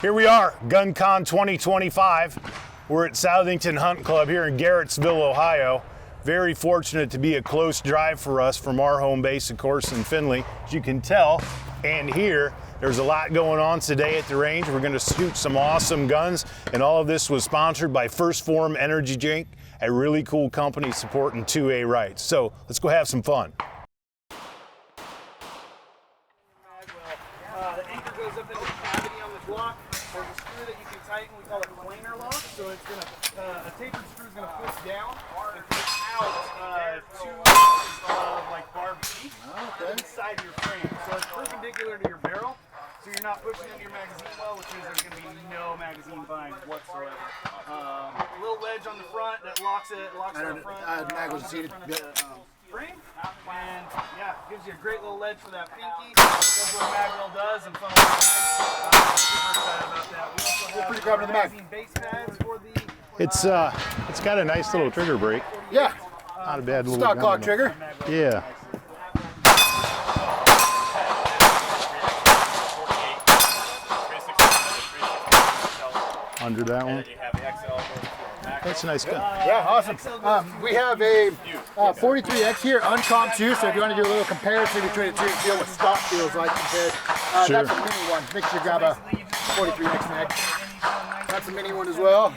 Here we are, GunCon 2025. We're at Southington Hunt Club here in Garrettsville, Ohio. Very fortunate to be a close drive for us from our home base, of course, in Findlay. As you can tell and hear, there's a lot going on today at the range. We're gonna shoot some awesome guns, and all of this was sponsored by First Form Energy Drink, a really cool company supporting 2A rights. So let's go have some fun. The anchor goes up into the cavity on the Glock. There's a screw that you can tighten. We call it planer lock. So it's gonna a tapered screw is gonna push down and push out 2 inches of like barbed teeth inside your frame. So it's perpendicular to your barrel. So you're not pushing into your magazine well, which means there's gonna be no magazine bind whatsoever. A little wedge on the front that locks it. Locks the front. Mag was seated. Frame, and yeah, gives you a great little ledge for that pinky. That's what Magwell does, and funnel super excited about that. We also have pretty confident in the mag. magazine base pads for the. It's got a nice little trigger break. Yeah. Not a bad little Stock gun. clock trigger. Yeah. Under that one. That's a nice gun. Yeah, awesome. We have a 43X here, uncomp too, so if you want to do a little comparison between the two, feel what stock feels like compared. Sure. That's a mini one. Make sure you grab a 43X mag. That's a mini one as well.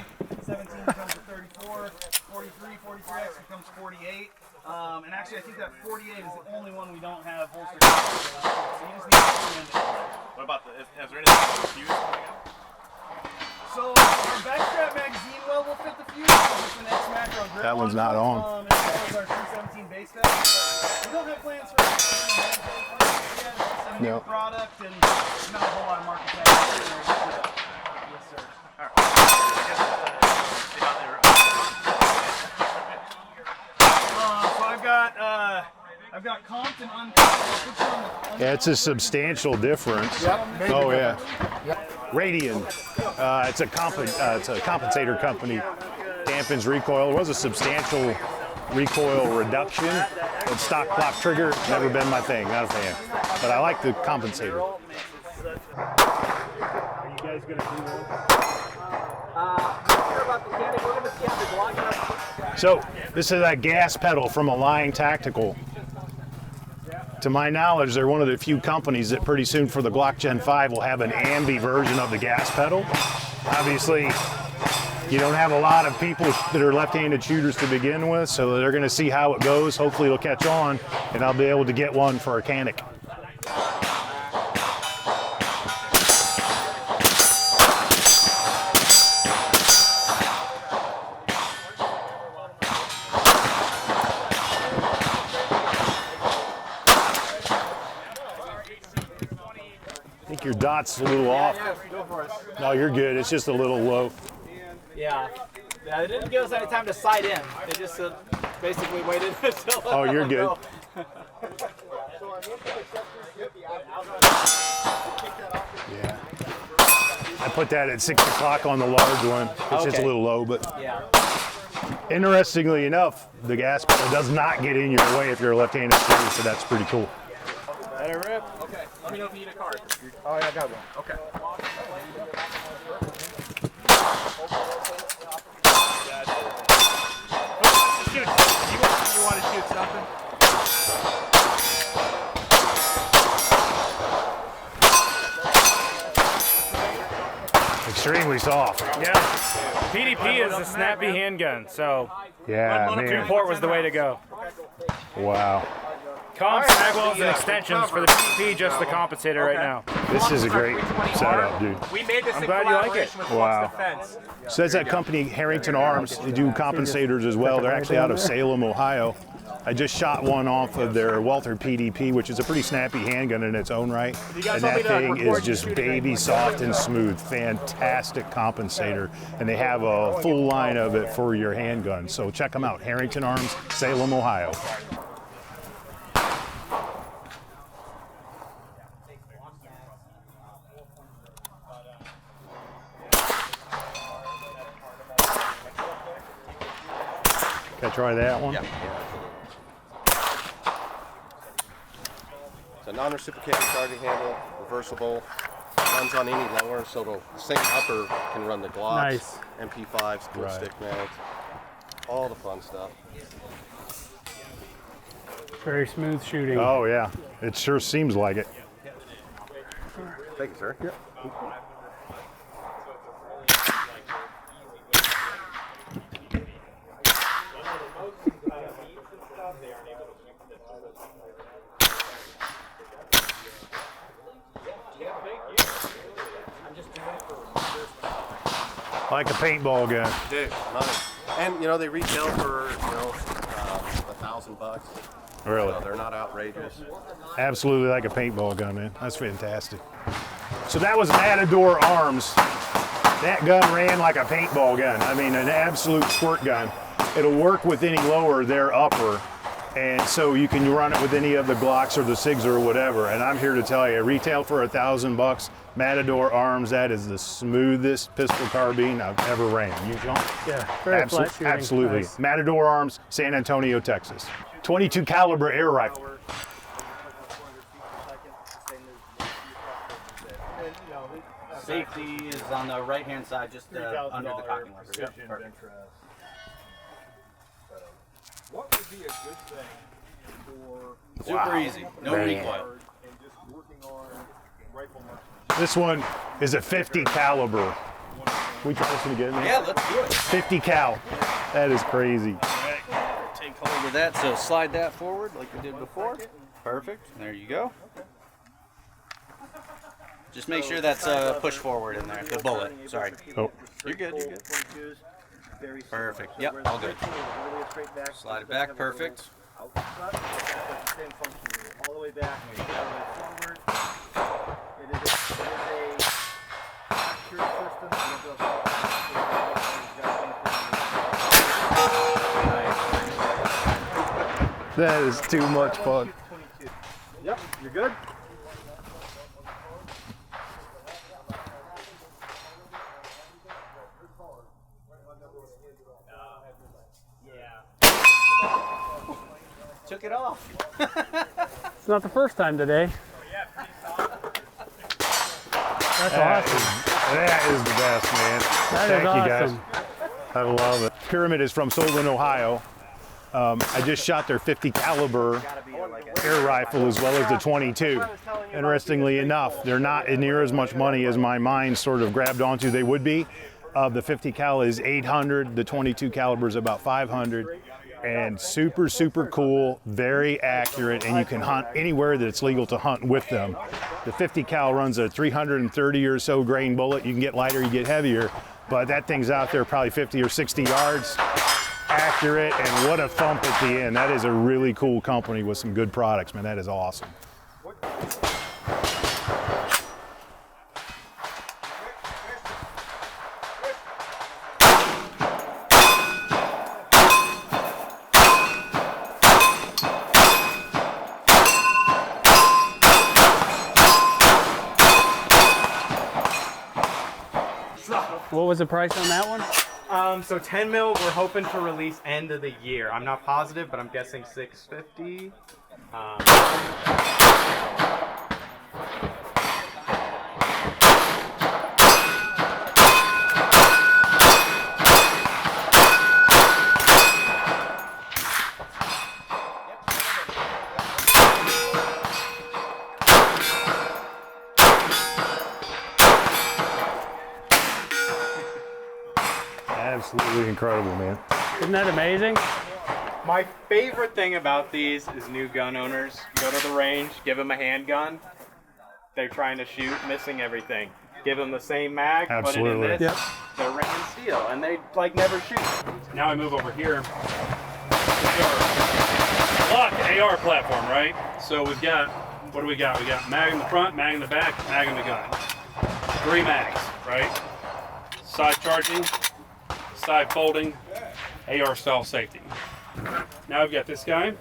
17 becomes a 34, 43, 43X becomes 48. And actually, I think that 48 is the only one we don't have holster. So you just need to What about is there anything fuse coming out? So our backstrap magazine well will fit the fuse. It's an X macro grip. That one's not on. As well as our 317 base pad. We don't have plans for yet. It's a new product and not a whole lot of market cap. Yes, sir. All right. I guess see how they're. So I've got comped and uncomped. Yeah, it's a substantial difference. Yep. Oh yeah. Yep. Radian. It's a compensator company. Dampens recoil. There was a substantial recoil reduction. But stock clock trigger, never been my thing. Not a fan. But I like the compensator. Are you guys gonna do one? Sure about the mechanic. We're gonna see how the Glock. So this is a gas pedal from Align Tactical. To my knowledge, they're one of the few companies that pretty soon for the Glock Gen 5 will have an ambi version of the gas pedal. Obviously, you don't have a lot of people that are left-handed shooters to begin with, so they're going to see how it goes. Hopefully it'll catch on, and I'll be able to get one for a Canic. I think your dot's a little off. Go for it. No, you're good. It's just a little low. Yeah. Yeah, they didn't give us any time to sight in. They just basically waited until. Oh, you're good. Yeah. I put that at 6 o'clock on the large one. It's just a little low, but Yeah. interestingly enough, the gas pedal does not get in your way if you're a left-handed shooter, so that's pretty cool. Let it rip. Okay. Let me know if you need a card. Oh, yeah, I got one. Okay. Shoot. You want to shoot something? Extremely soft. Yeah. PDP is a snappy handgun, so Yeah, man. Newport was the way to go. Wow. Comps, magwells, and extensions for the PDP, just the compensator right now. This is a great setup, dude. We made this I'm glad you like it. Wow. So that's that company, Harrington Arms. They do compensators as well. They're actually out of Salem, Ohio. I just shot one off of their Walther PDP, which is a pretty snappy handgun in its own right. And that thing is just baby soft and smooth. Fantastic compensator. And they have a full line of it for your handgun. So check them out. Harrington Arms, Salem, Ohio. Can I try that one? Yeah. It's a non-reciprocating charging handle, reversible. runs on any lower, so the same upper can run the Glocks, Nice. MP5s, split stick mags, all the fun stuff. Very smooth shooting. Oh yeah, it sure seems like it. Thank you, sir. Yep. Like a paintball gun. Dude, love it. And you know they retail for $1,000. Really? So they're not outrageous. Absolutely like a paintball gun, man. That's fantastic. So that was Matador Arms. That gun ran like a paintball gun. I mean, an absolute squirt gun. It'll work with any lower, their upper. And so you can run it with any of the Glocks or the SIGs or whatever. And I'm here to tell you, retail for $1,000. Matador Arms, that is the smoothest pistol carbine I've ever ran. You don't? Yeah, very flat shooting. Absolutely. Nice. Matador Arms, San Antonio, Texas. 22 caliber air rifle. Safety is on the right-hand side, just under the cocking lever. Yep, perfect. What would be a good thing for Super easy, no recoil. and just working on rifle marksmanship? This one is a 50 caliber. We try this one again, man? Yeah, let's do it. 50 cal. That is crazy. Take hold of that, so slide that forward like we did before. Perfect, there you go. Just make sure that's push forward in there, the bullet, sorry. Oh. You're good, you're good. Perfect, yep, all good. Slide it back, perfect. All the way back, all the way forward. It is a capture system. That is too much fun. Yep, you're good. Took it off. It's not the first time today. That's awesome. That is the best, man. That Thank is you guys. awesome. I love it. Pyramid is from Southington, Ohio. I just shot their 50 caliber air rifle as well as the 22. Interestingly enough, they're not near as much money as my mind sort of grabbed onto they would be. The 50 cal is 800, the 22 caliber is about 500. And super, super cool, very accurate, and you can hunt anywhere that it's legal to hunt with them. The 50 cal runs a 330 or so grain bullet. You can get lighter, you get heavier, but that thing's out there probably 50 or 60 yards, accurate, and what a thump at the end. That is a really cool company with some good products, man. That is awesome. What was the price on that one? So 10 mil, we're hoping to release end of the year. I'm not positive, but I'm guessing 650. Absolutely incredible, man. Isn't that amazing? My favorite thing about these is new gun owners. Go to the range, give them a handgun. They're trying to shoot, missing everything. Give them the same mag, Absolutely. put it in this. Yep. They're raining steel, and they like never shoot. Now I move over here. Glock AR platform, right? So we've got, what do we got? We got mag in the front, mag in the back, mag in the gun. 3 mags, right? Side charging, side folding, AR style safety. Now we've got this guy.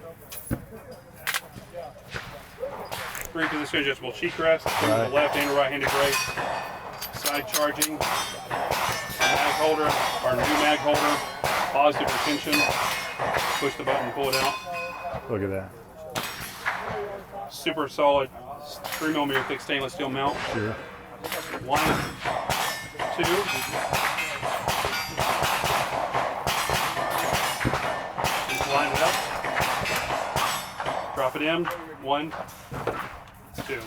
3 position adjustable cheek rest, to the left and right-handed brace. Side charging, mag holder, our new mag holder, positive retention. Push the button, pull it out. Look at that. Super solid 3mm thick stainless steel mount. Sure. 1, 2. Just line it up. Drop it in. 1, 2.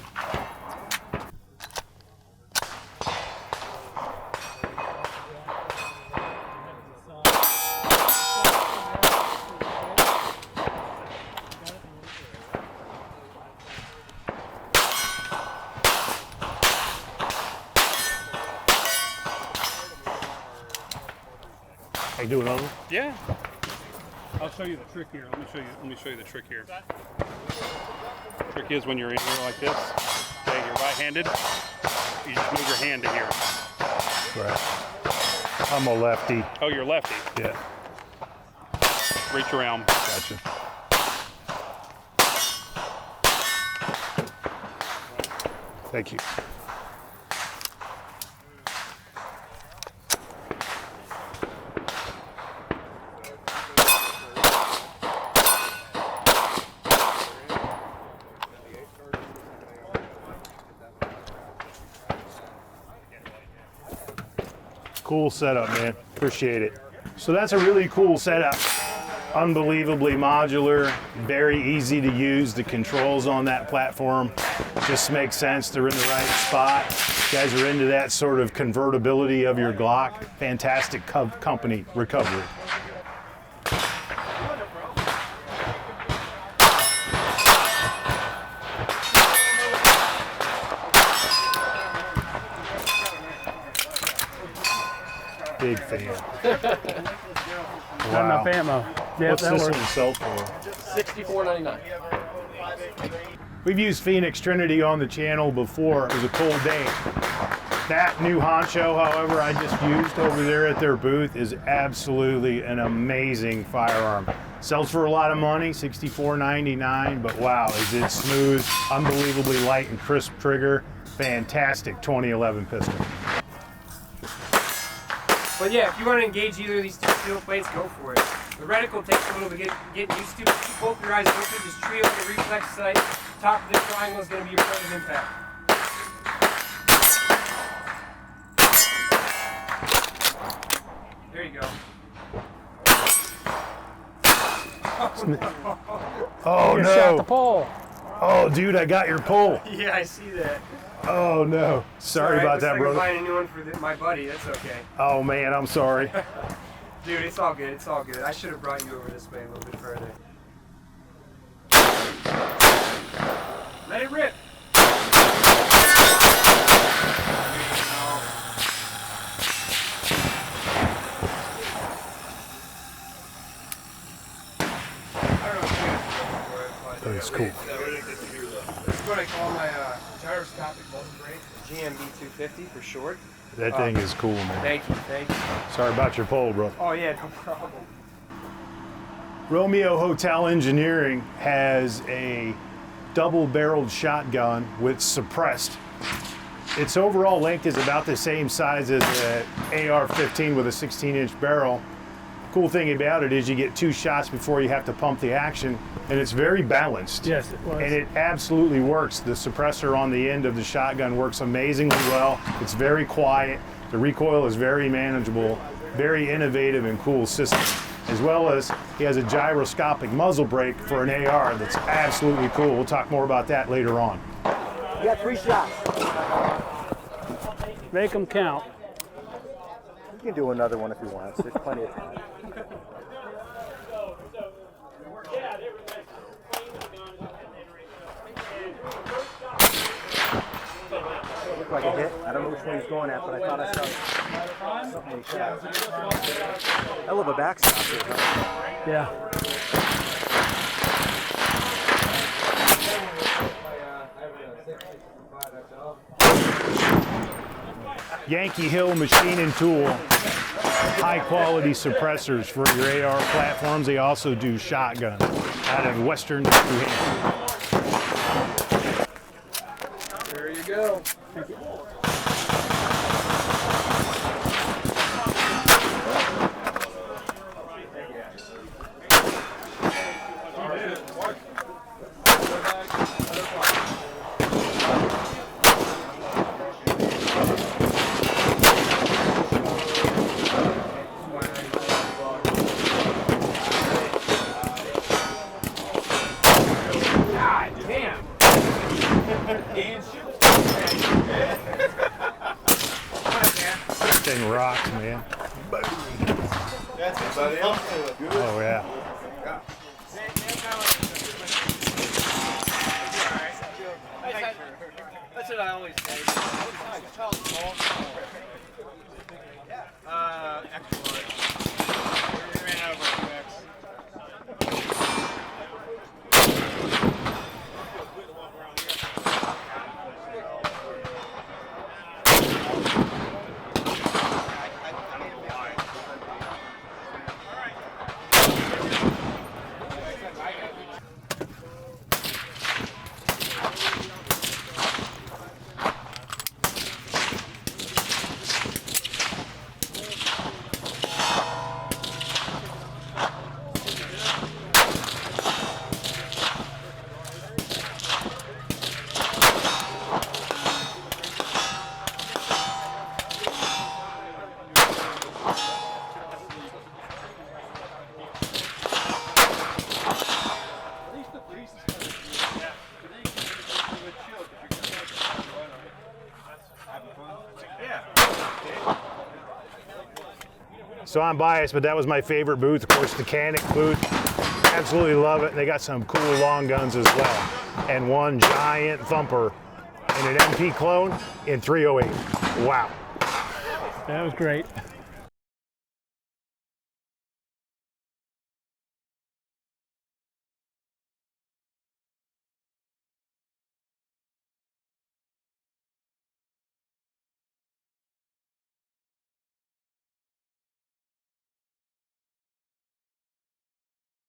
I do another one? Yeah. I'll show you the trick here. Let me show you the trick here. Trick is when you're in here like this. Okay, you're right-handed. You just move your hand to here. Right. I'm a lefty. Oh, you're lefty. Yeah. Reach around. Gotcha. Thank you. Cool setup, man. Appreciate it. So that's a really cool setup. Unbelievably modular, very easy to use. The controls on that platform just make sense. They're in the right spot. You guys are into that sort of convertibility of your Glock. Fantastic company recovery. Big fan. Not enough ammo. Yep, What's that this works. one sell for? $64.99. We've used Phoenix Trinity on the channel before. It was a cold day. That new honcho, however, I just used over there at their booth is absolutely an amazing firearm. Sells for a lot of money, $64.99, but wow, is it smooth, unbelievably light and crisp trigger. Fantastic 2011 pistol. But yeah, if you want to engage either of these two steel plates, go for it. The reticle takes a little bit getting used to. Keep both your eyes open, just trio the reflex sight. Top of the triangle is going to be your point of impact. There you go. Oh You shot the no! pole. Oh dude, I got your pole. Yeah, I see that. Oh no! Sorry about that, brother. I'm buying a new one for my buddy. That's okay. Oh man, I'm sorry. Dude, it's all good. It's all good. I should have brought you over this way a little bit further. Let it rip. That's cool. That's what I call my gyroscopic muzzle brake, GMB 250 for short. That thing is cool, man. Thank you, thank you. Sorry about your pole, bro. Oh yeah, no problem. Romeo Hotel Engineering has a double-barreled shotgun with suppressed. Its overall length is about the same size as an AR-15 with a 16-inch barrel. Cool thing about it is you get 2 shots before you have to pump the action, and it's very balanced. Yes, it was. And it absolutely works. The suppressor on the end of the shotgun works amazingly well. It's very quiet. The recoil is very manageable. Very innovative and cool system. As well as he has a gyroscopic muzzle brake for an AR that's absolutely cool. We'll talk more about that later on. You got 3 shots. Make them count. You can do another one if you want. There's plenty of time. Looked like a hit. I don't know which one he's going at, but I thought I saw something when he shot. Hell of a backstop here, huh? Yeah. Yankee Hill machine and tool, high quality suppressors for your AR platforms. They also do shotguns out of Western New Hampshire. There you go. thing rocks, man. Oh yeah. That's what I always say. Extra large. We ran out of our 2X. So I'm biased, but that was my favorite booth. Of course, the Canic booth. Absolutely love it. And they got some cool long guns as well. And one giant thumper and an MP clone in 308. Wow. That was great.